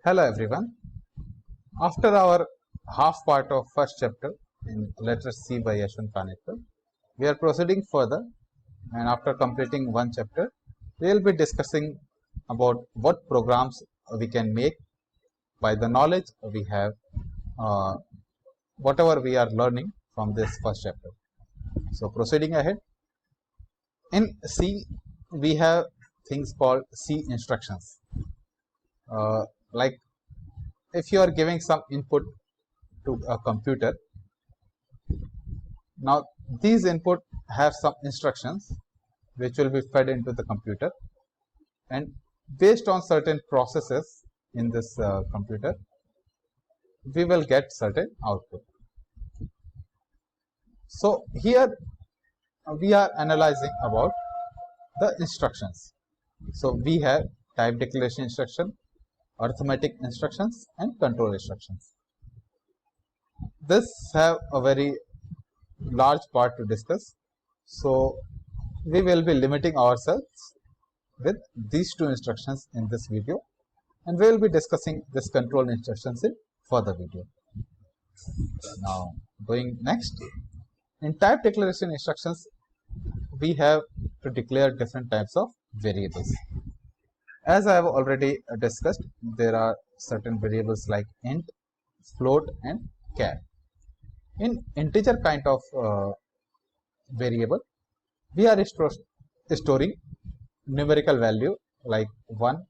Hello everyone. After our half part of first chapter in letter C by Yashwant Panetkar, we are proceeding further, and after completing one chapter, we will be discussing about what programs we can make by the knowledge we have, uh, whatever we are learning from this first chapter. So proceeding ahead, in C we have things called C instructions. Like if you are giving some input to a computer, now these input have some instructions which will be fed into the computer, and based on certain processes in this computer we will get certain output. So here we are analyzing about the instructions. So we have type declaration instruction, arithmetic instructions, and control instructions. This have a very large part to discuss, so we will be limiting ourselves with these two instructions in this video, and we will be discussing this control instructions in further video. Now going next, in type declaration instructions we have to declare different types of variables. As I have already discussed, there are certain variables like int, float, and char. In integer kind of variable, we are storing numerical value like 1,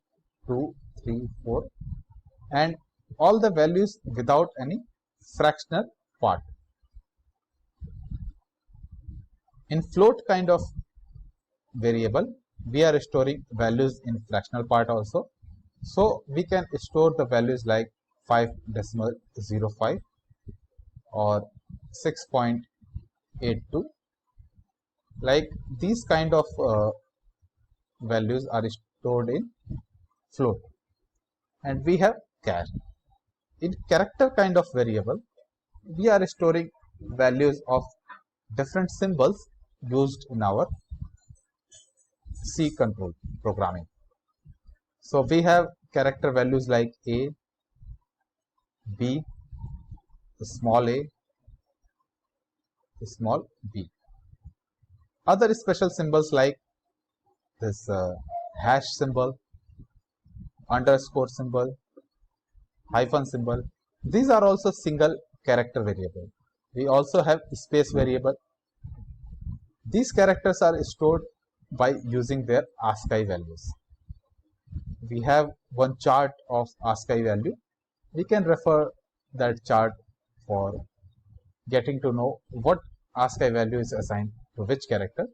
2, 3, 4, and all the values without any fractional part. In float kind of variable, we are storing values in fractional part also. So we can store the values like 5.05 or 6.82. Like these kind of values are stored in float. And we have char. In character kind of variable, we are storing values of different symbols used in our C control programming. So we have character values like A, B, small a, small b. Other special symbols like this hash symbol, underscore symbol, hyphen symbol, these are also single character variable. We also have space variable. These characters are stored by using their ASCII values. We have one chart of ASCII value. We can refer that chart for getting to know what ASCII value is assigned to which character,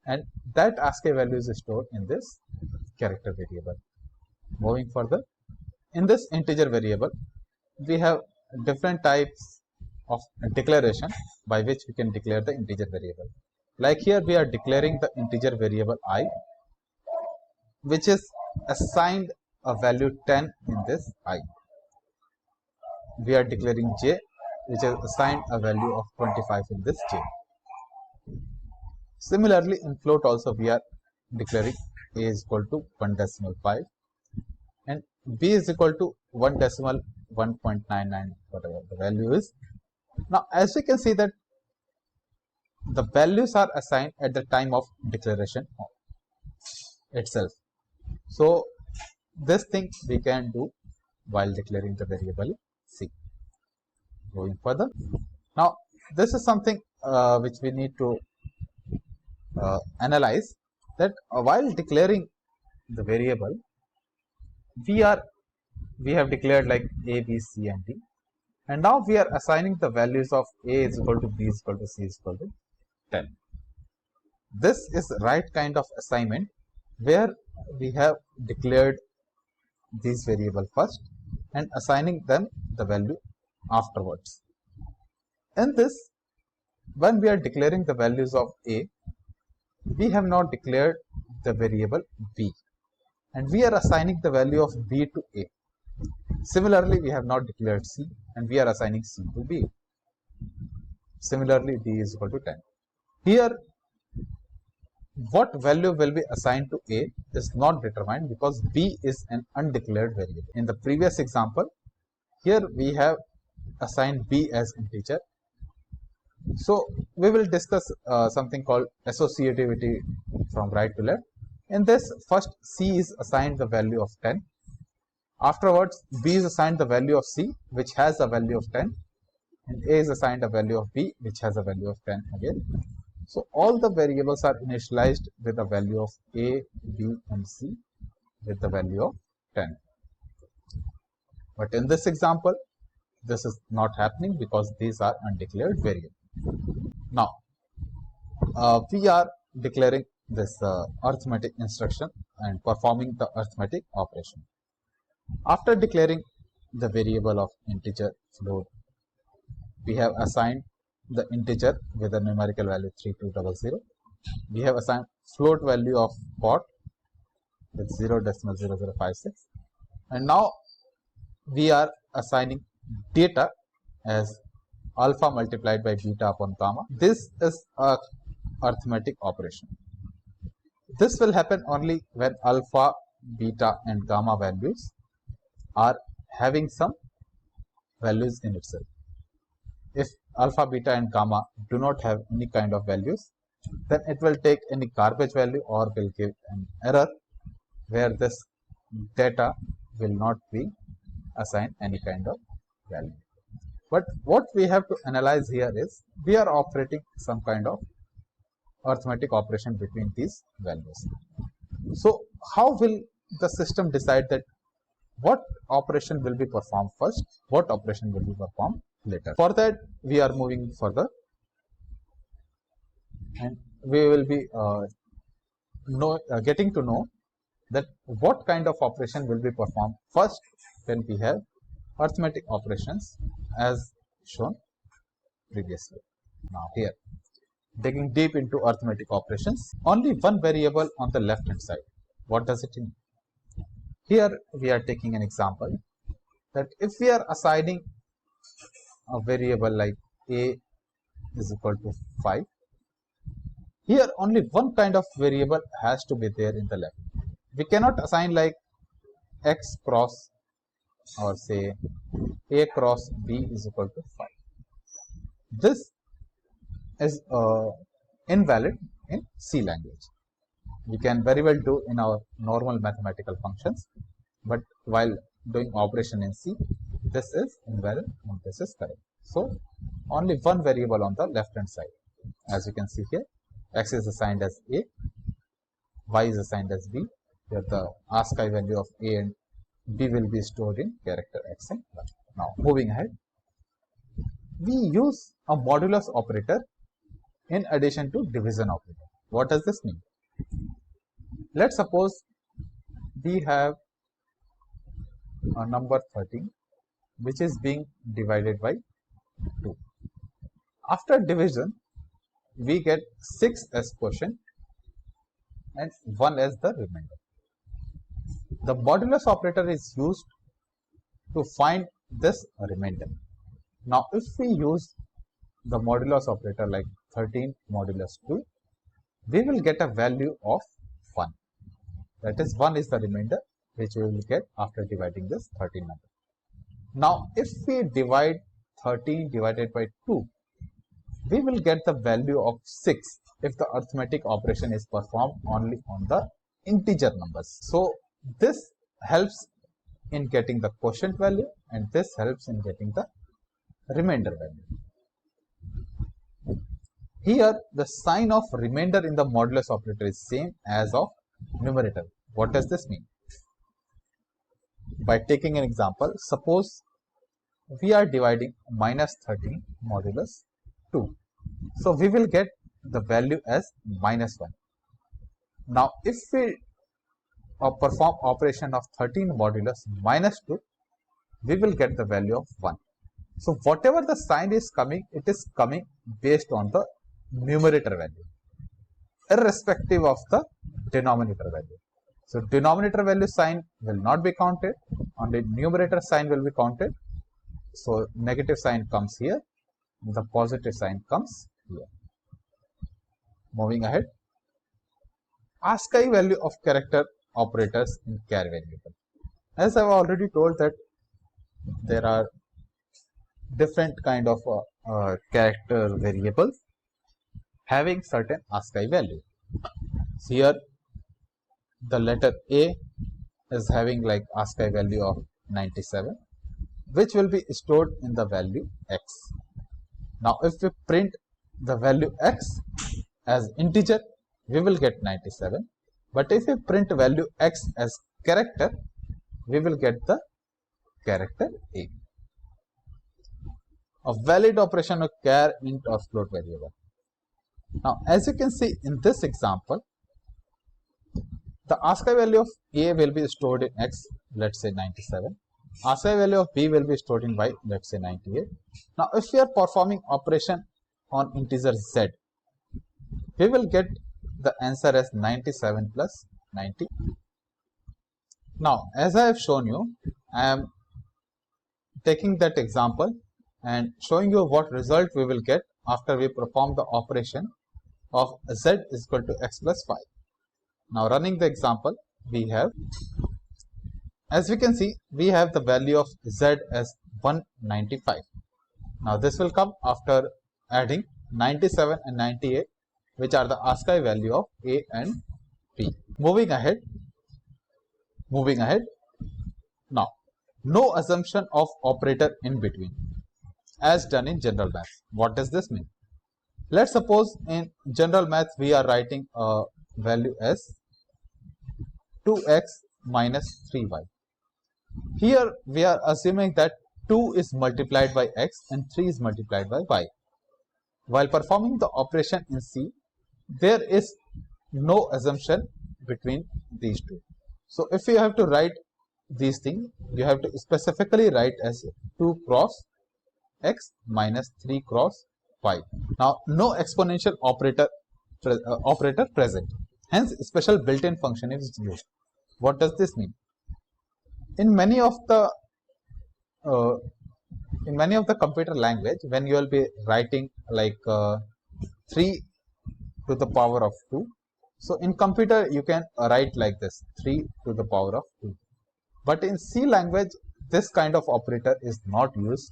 and that ASCII value is stored in this character variable. Moving further, in this integer variable, we have different types of declaration by which we can declare the integer variable. Like here we are declaring the integer variable I, which is assigned a value 10 in this I. We are declaring j, which is assigned a value of 25 in this j. Similarly, in float also we are declaring a is equal to 1.5 and b is equal to 1.99, whatever the value is. Now, as we can see that the values are assigned at the time of declaration itself. So, this thing we can do while declaring the variable C. Going further, now this is something which we need to analyze, that while declaring the variable, we have declared like a, b, c, and d, and now we are assigning the values of a is equal to b is equal to c is equal to 10. This is right kind of assignment where we have declared these variable first and assigning them the value afterwards. In this, when we are declaring the values of a, we have not declared the variable b, and we are assigning the value of b to a. Similarly, we have not declared c, and we are assigning c to b. Similarly, d is equal to 10. Here, what value will be assigned to A is not determined because B is an undeclared variable. In the previous example, here we have assigned B as integer. So we will discuss something called associativity from right to left. In this, first C is assigned the value of 10. Afterwards, B is assigned the value of C, which has a value of 10, and A is assigned a value of B, which has a value of 10 again. So all the variables are initialized with a value of A, B, and C with the value of 10. But in this example, this is not happening because these are undeclared variables. Now, we are declaring this arithmetic instruction and performing the arithmetic operation. After declaring the variable of integer float, we have assigned the integer with a numerical value 3200. We have assigned float value of pot with 0.0056, and now we are assigning data as alpha multiplied by beta upon gamma. This is a arithmetic operation. This will happen only when alpha, beta, and gamma values are having some values in itself. If alpha, beta, and gamma do not have any kind of values, then it will take any garbage value or will give an error where this data will not be assigned any kind of value. But what we have to analyze here is we are operating some kind of arithmetic operation between these values. So how will the system decide that what operation will be performed first, what operation will be performed later? For that, we are moving further, and we will be getting to know that what kind of operation will be performed first when we have arithmetic operations as shown previously. Now here, digging deep into arithmetic operations, only one variable on the left hand side. What does it mean? Here we are taking an example that if we are assigning a variable like A is equal to 5, here only one kind of variable has to be there in the left. We cannot assign like x cross or say A cross B is equal to 5. This is invalid in C language. We can very well do in our normal mathematical functions, but while doing operation in C, this is invalid and this is correct. So only one variable on the left hand side. As you can see here, x is assigned as A, y is assigned as B. Here the ASCII value of A and B will be stored in character x and y. Now moving ahead, we use a modulus operator in addition to division operator. What does this mean? Let's suppose we have a number 13 which is being divided by 2. After division, we get 6 as quotient and 1 as the remainder. The modulus operator is used to find this remainder. Now if we use the modulus operator like 13 modulus 2, we will get a value of 1. That is 1 is the remainder which we will get after dividing this 13 number. Now if we divide 13 divided by 2, we will get the value of 6 if the arithmetic operation is performed only on the integer numbers. So this helps in getting the quotient value and this helps in getting the remainder value. Here the sign of remainder in the modulus operator is same as of numerator. What does this mean? By taking an example, suppose we are dividing minus 13 modulus 2. So we will get the value as minus 1. Now if we perform operation of 13 modulus minus 2, we will get the value of 1. So whatever the sign is coming, it is coming based on the numerator value, irrespective of the denominator value. So denominator value sign will not be counted, only numerator sign will be counted. So negative sign comes here, the positive sign comes here. Moving ahead, ASCII value of character operators in char variable. As I've already told that there are different kind of character variables having certain ASCII value. So here the letter A is having like ASCII value of 97, which will be stored in the value x. Now if we print the value x as integer, we will get 97, but if we print value x as character, we will get the character A. A valid operation of char, int or float variable. Now as you can see in this example, the ASCII value of A will be stored in x, let's say 97. ASCII value of B will be stored in y, let's say 98. Now if we are performing operation on integer z, we will get the answer as 97 plus 90. Now as I have shown you, I am taking that example and showing you what result we will get after we perform the operation of z is equal to x plus 5. Now running the example, we have, as we can see, we have the value of z as 195. Now this will come after adding 97 and 98, which are the ASCII value of A and B. Moving ahead. Now, no assumption of operator in between, as done in general math. What does this mean? Let's suppose in general math we are writing a value as 2x minus 3y. Here we are assuming that 2 is multiplied by x and 3 is multiplied by y. While performing the operation in C, there is no assumption between these two. So if you have to write these things, you have to specifically write as 2 cross x minus 3 cross y. Now no exponential operator present, hence special built-in function is used. What does this mean? In many of the computer language, when you will be writing like 3 to the power of 2, so in computer you can write like this, 3 to the power of 2. But in C language, this kind of operator is not used.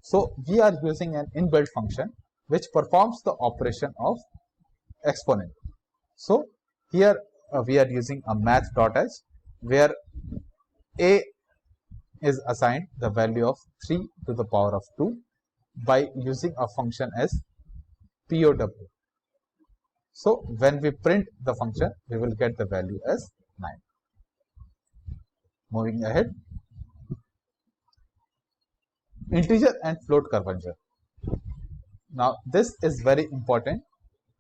So we are using an inbuilt function which performs the operation of exponent. So here we are using a math.h, where A is assigned the value of 3 to the power of 2 by using a function as POW. So when we print the function, we will get the value as 9. Moving ahead. Integer and float conversion. Now this is very important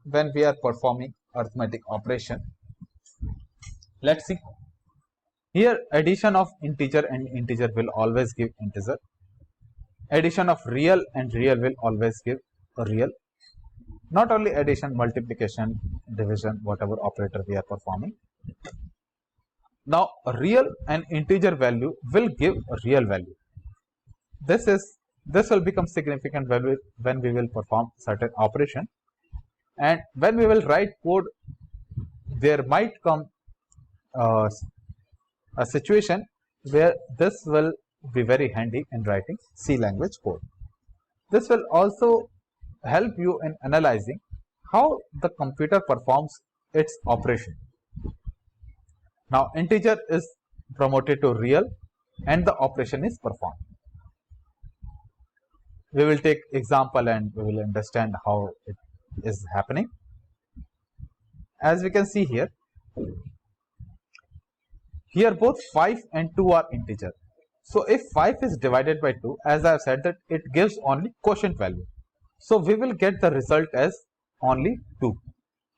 when we are performing arithmetic operation. Let's see. Here addition of integer and integer will always give integer. Addition of real and real will always give a real. Not only addition, multiplication, division, whatever operator we are performing. Now real and integer value will give a real value. This will become significant value when we will perform certain operation, and when we will write code, there might come a situation where this will be very handy in writing C language code. This will also help you in analyzing how the computer performs its operation. Now integer is promoted to real and the operation is performed. We will take example and we will understand how it is happening. As we can see here both 5 and 2 are integer. So if 5 is divided by 2, as I have said that it gives only quotient value. So we will get the result as only 2.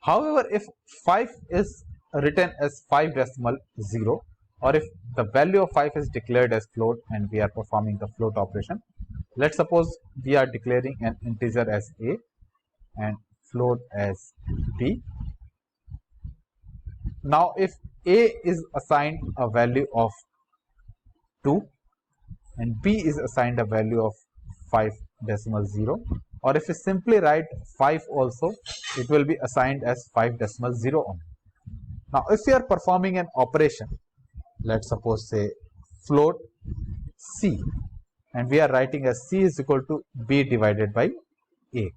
However, if 5 is written as 5.0, or if the value of 5 is declared as float and we are performing the float operation, let's suppose we are declaring an integer as a and float as b. Now if a is assigned a value of 2 and b is assigned a value of 5.0, or if we simply write 5 also, it will be assigned as 5.0 only. Now if we are performing an operation, let's suppose say float c, and we are writing as c is equal to b divided by a.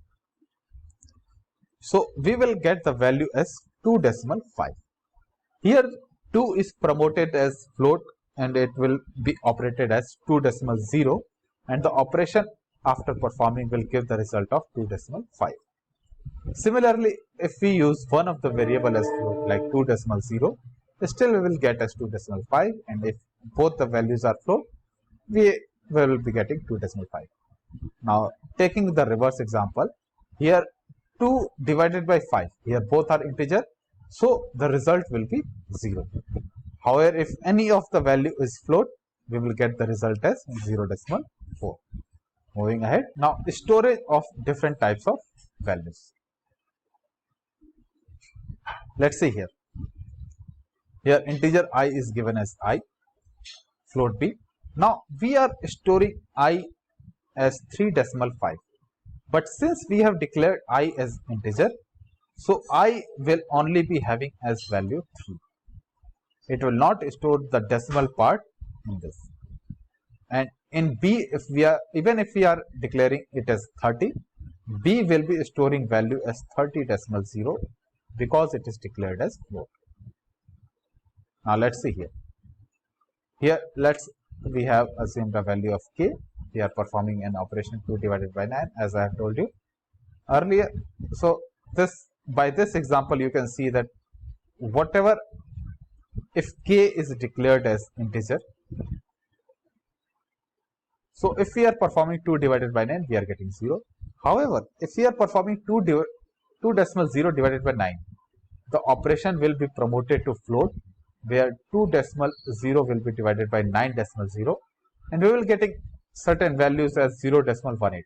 So we will get the value as 2.5. Here 2 is promoted as float and it will be operated as 2.0, and the operation after performing will give the result of 2.5. Similarly, if we use one of the variable as float like 2.0, still we will get as 2.5, and if both the values are float, we will be getting 2.5. Now taking the reverse example, here 2 divided by 5, here both are integer, so the result will be 0. However, if any of the value is float, we will get the result as 0.4. Moving ahead, now storage of different types of values. Let's see here. Here integer I is given as I, float b. Now we are storing I as 3.5. But since we have declared I as integer, so I will only be having as value 3. It will not store the decimal part in this. And in B, even if we are declaring it as 30, B will be storing value as 30.0 because it is declared as float. Now let's see here. Here we have assumed a value of k. We are performing an operation 2 divided by 9 as I have told you earlier. So by this example you can see that whatever, if k is declared as integer, so if we are performing 2 divided by 9, we are getting 0. However, if we are performing 2.0 divided by 9, the operation will be promoted to float, where 2.0 will be divided by 9.0, and we will getting certain values as 0.18.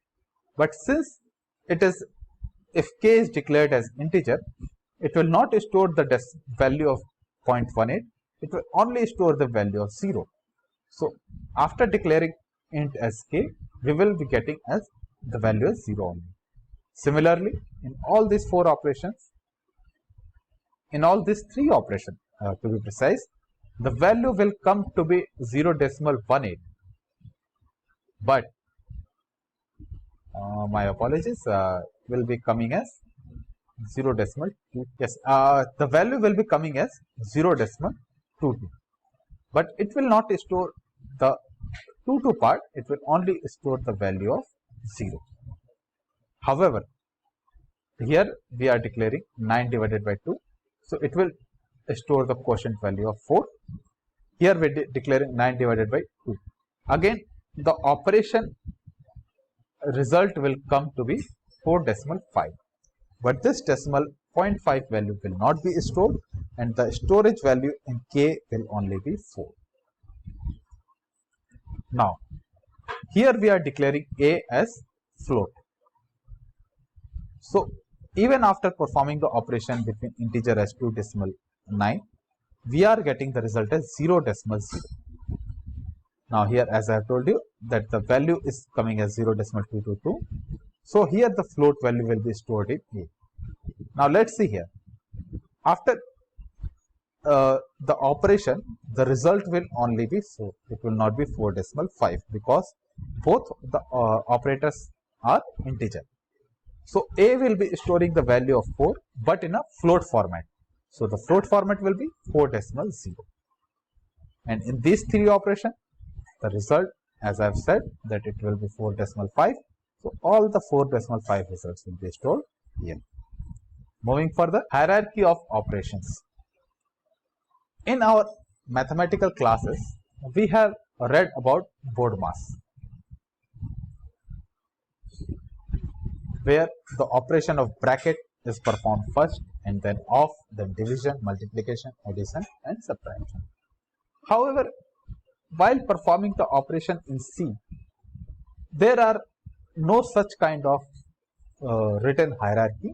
But since if k is declared as integer, it will not store the value of 0.18, it will only store the value of 0. So after declaring int as k, we will be getting as the value as 0 only. Similarly, in all these three operations to be precise, the value will come to be 0.18, but my apologies, will be coming as 0.2. Yes, the value will be coming as 0.22, but it will not store the 22 part, it will only store the value of 0. However, here we are declaring 9 divided by 2, so it will store the quotient value of 4. Here we are declaring 9 divided by 2. Again, the operation result will come to be 4.5, but this decimal 0.5 value will not be stored, and the storage value in k will only be 4. Now here we are declaring a as float. So even after performing the operation between integer as 2.9, we are getting the result as 0.0. Now here, as I have told you, that the value is coming as 0.222. So here the float value will be stored in a. Now let's see here. After the operation, the result will only be 4. It will not be 4.5 because both the operators are integer. So a will be storing the value of 4, but in a float format. So the float format will be 4.0. And in these three operations, the result, as I have said, that it will be 4.5. So all the 4.5 results will be stored here. Moving further, hierarchy of operations. In our mathematical classes, we have read about BODMAS, where the operation of bracket is performed first, and then of, then division, multiplication, addition, and subtraction. However, while performing the operation in C, there are no such kind of written hierarchy.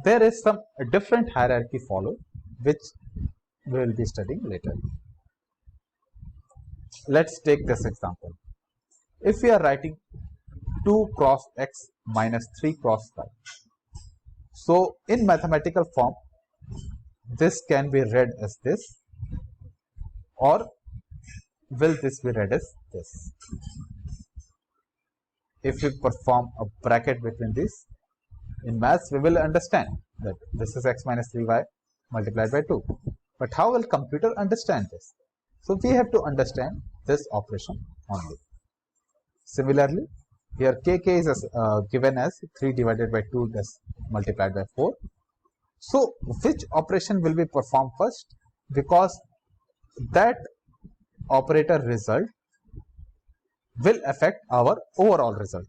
There is some different hierarchy followed, which we will be studying later. Let's take this example. If we are writing 2 cross x minus 3 cross y, so in mathematical form, this can be read as this, or will this be read as this? If we perform a bracket between these, in maths we will understand that this is x minus 3y multiplied by 2. But how will computer understand this? So we have to understand this operation only. Similarly, here kk is given as 3 divided by 2 is multiplied by 4. So which operation will be performed first? Because that operator result will affect our overall result.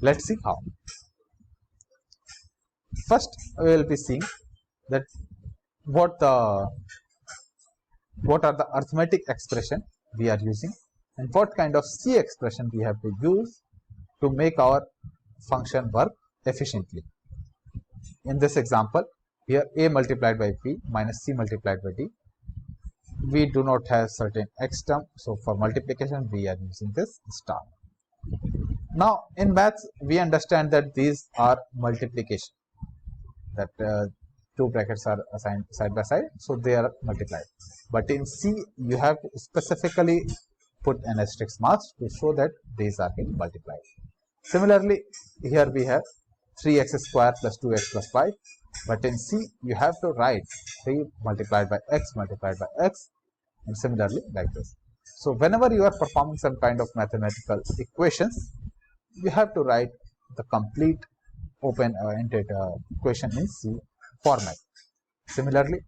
Let's see how. First, we will be seeing that what are the arithmetic expression we are using and what kind of C expression we have to use to make our function work efficiently. In this example, here a multiplied by b minus c multiplied by d. We do not have certain x term, so for multiplication we are using this star. Now in maths we understand that these are multiplication, that two brackets are assigned side by side, so they are multiplied. But in C you have to specifically put an asterisk marks to show that these are being multiplied. Similarly, here we have 3x square plus 2x plus 5, but in C you have to write 3 multiplied by x, and similarly like this. So whenever you are performing some kind of mathematical equations, you have to write the complete open-ended equation in C format. Similarly,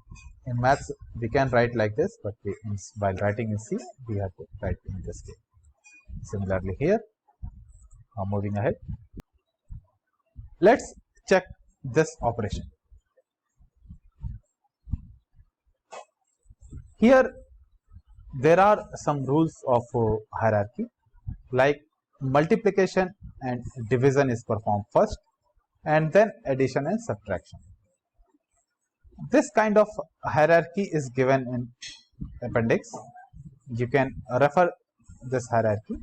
in maths we can write like this, but while writing in C we have to write in this way. Similarly here, moving ahead, let's check this operation. Here there are some rules of hierarchy, like multiplication and division is performed first, and then addition and subtraction. This kind of hierarchy is given in appendix. You can refer this hierarchy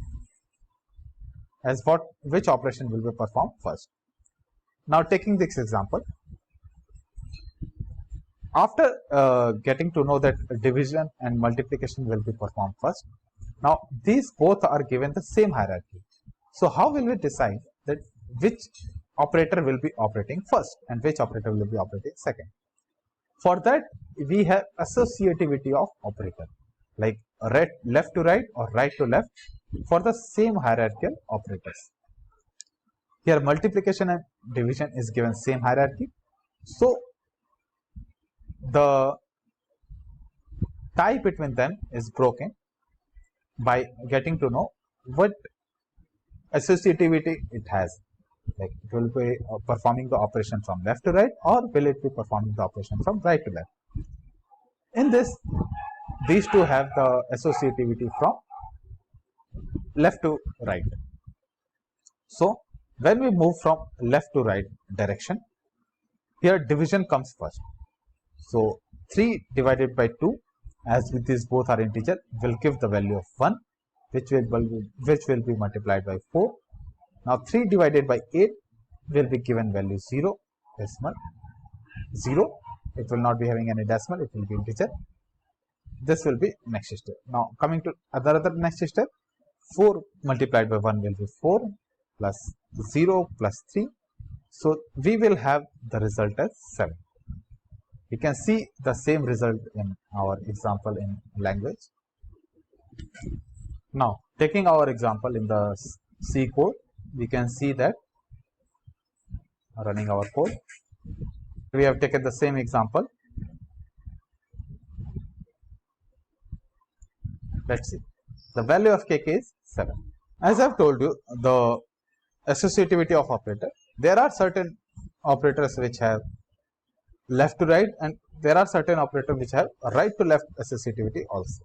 as which operation will be performed first. Now taking this example, after getting to know that division and multiplication will be performed first, now these both are given the same hierarchy. So how will we decide that which operator will be operating first and which operator will be operating second? For that we have associativity of operator, like left to right or right to left for the same hierarchical operators. Here multiplication and division is given same hierarchy, so the tie between them is broken by getting to know what associativity it has, like it will be performing the operation from left to right, or will it be performing the operation from right to left. In this, these two have the associativity from left to right. So when we move from left to right direction, here division comes first. So 3 divided by 2, as with these both are integer, will give the value of 1, which will be multiplied by 4. Now 3 divided by 8 will be given value 0, decimal 0. It will not be having any decimal, it will be integer. This will be next step. Now coming to other next step, 4 multiplied by 1 will be 4 plus 0 plus 3. So we will have the result as 7. We can see the same result in our example in language. Now taking our example in the C code, we can see that running our code, we have taken the same example. Let's see, the value of kk is 7. As I have told you, the associativity of operator, there are certain operators which have left to right, and there are certain operators which have right to left associativity also.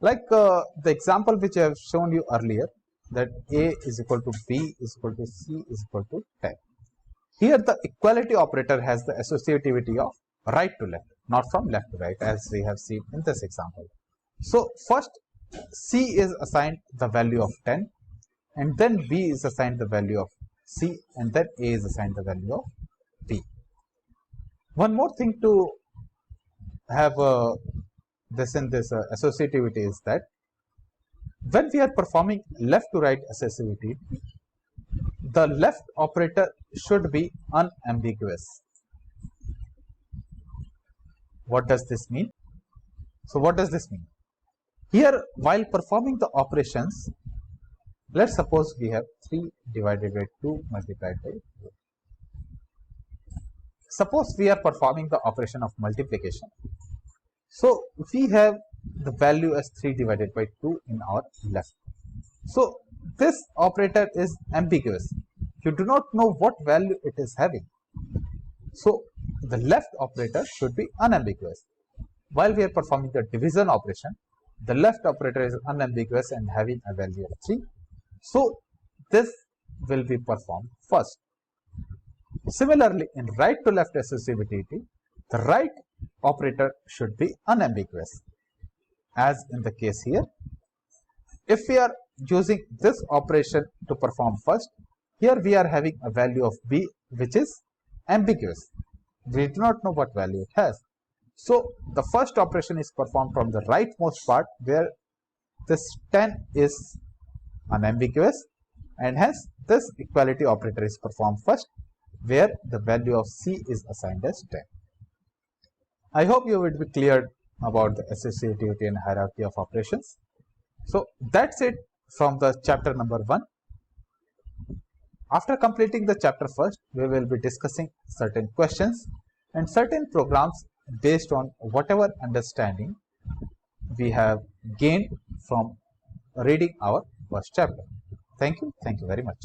Like the example which I have shown you earlier, that A is equal to B is equal to C is equal to 10. Here the equality operator has the associativity of right to left, not from left to right, as we have seen in this example. So first C is assigned the value of 10, and then B is assigned the value of C, and then A is assigned the value of B. One more thing to have this in this associativity is that when we are performing left to right associativity, the left operator should be unambiguous. What does this mean? So what does this mean? Here, while performing the operations, let's suppose we have 3 divided by 2 multiplied by 2. Suppose we are performing the operation of multiplication. So we have the value as 3 divided by 2 in our left. So this operator is ambiguous. You do not know what value it is having. So the left operator should be unambiguous. While we are performing the division operation, the left operator is unambiguous and having a value of 3. So this will be performed first. Similarly, in right to left associativity, the right operator should be unambiguous. As in the case here, if we are using this operation to perform first, here we are having a value of b which is ambiguous. We do not know what value it has. So the first operation is performed from the rightmost part where this 10 is unambiguous, and hence this equality operator is performed first where the value of c is assigned as 10. I hope you will be clear about the associativity and hierarchy of operations. So that's it from the chapter number 1. After completing the chapter first, we will be discussing certain questions and certain programs based on whatever understanding we have gained from reading our first chapter. Thank you very much.